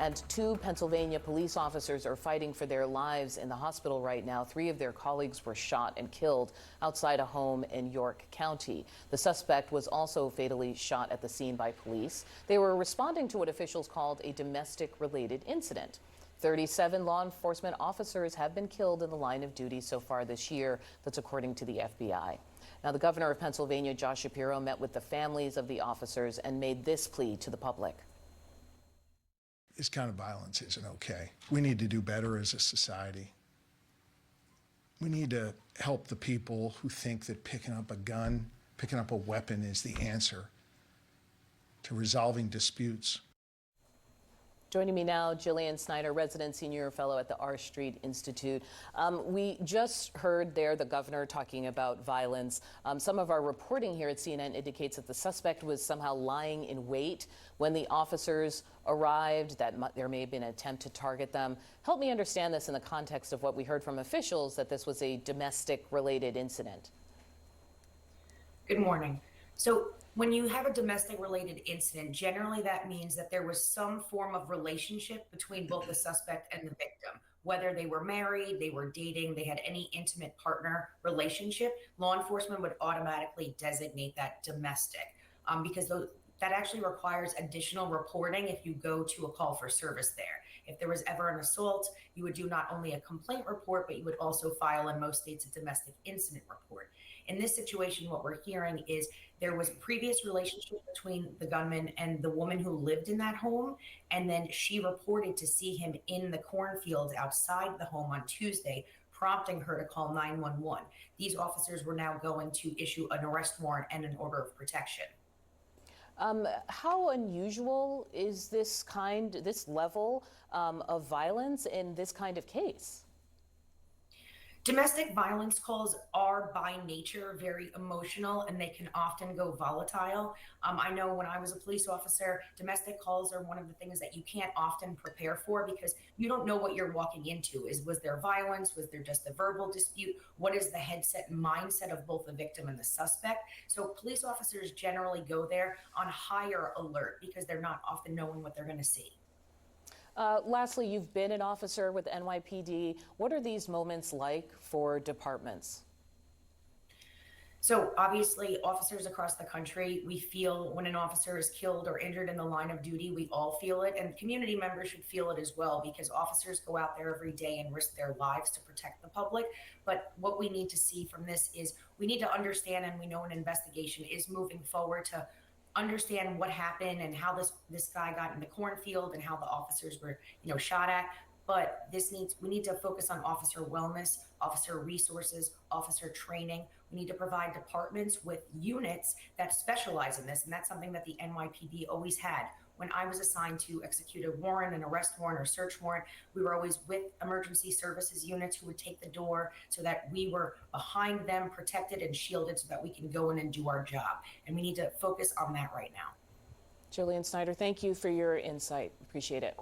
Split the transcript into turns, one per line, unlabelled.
And 2 Pennsylvania police officers are fighting for their lives in the hospital right now. 3 of their colleagues were shot and killed outside a home in York County. The suspect was also fatally shot at the scene by police. They were responding to what officials called a domestic-related incident. 37 law enforcement officers have been killed in the line of duty so far this year. That's according to the FBI. Now, the governor of Pennsylvania, Josh Shapiro, met with the families of the officers and made this plea to the public.
This kind of violence isn't okay. We need to do better as a society. We need to help the people who think that picking up a gun, picking up a weapon is the answer to resolving disputes.
Joining me now, Jillian Snider, resident senior fellow at the R Street Institute. We just heard there the governor talking about violence. Some of our reporting here at CNN indicates that the suspect was somehow lying in wait when the officers arrived, that there may have been an attempt to target them. Help me understand this in the context of what we heard from officials, that this was a domestic-related incident.
Good morning. So when you have a domestic related incident, generally that means that there was some form of relationship between both the suspect and the victim. Whether they were married, they were dating, they had any intimate partner relationship, law enforcement would automatically designate that domestic because that actually requires additional reporting if you go to a call for service there. If there was ever an assault, you would do not only a complaint report, but you would also file in most states a domestic incident report. In this situation, what we're hearing is there was previous relationship between the gunman and the woman who lived in that home, and then she reported to see him in the cornfields outside the home on Tuesday, prompting her to call 911. These officers were now going to issue an arrest warrant and an order of protection.
How unusual is this level of violence in this kind of case?
Domestic violence calls are by nature very emotional and they can often go volatile. I know when I was a police officer, domestic calls are one of the things that you can't often prepare for because you don't know what you're walking into. Was there violence? Was there just a verbal dispute? What is the headset and mindset of both the victim and the suspect? So police officers generally go there on higher alert because they're not often knowing what they're going to see.
Lastly, you've been an officer with NYPD. What are these moments like for departments?
So obviously, officers across the country, we feel when an officer is killed or injured in the line of duty, we all feel it, and community members should feel it as well because officers go out there every day and risk their lives to protect the public. But what we need to see from this is we need to understand, and we know an investigation is moving forward to understand what happened and how this guy got in the cornfield and how the officers were, shot at. But we need to focus on officer wellness, officer resources, officer training. We need to provide departments with units that specialize in this. And that's something that the NYPD always had. When I was assigned to execute a warrant, an arrest warrant or search warrant, we were always with emergency services units who would take the door so that we were behind them, protected and shielded so that we can go in and do our job. And we need to focus on that right now.
Jillian Snider, thank you for your insight. Appreciate it.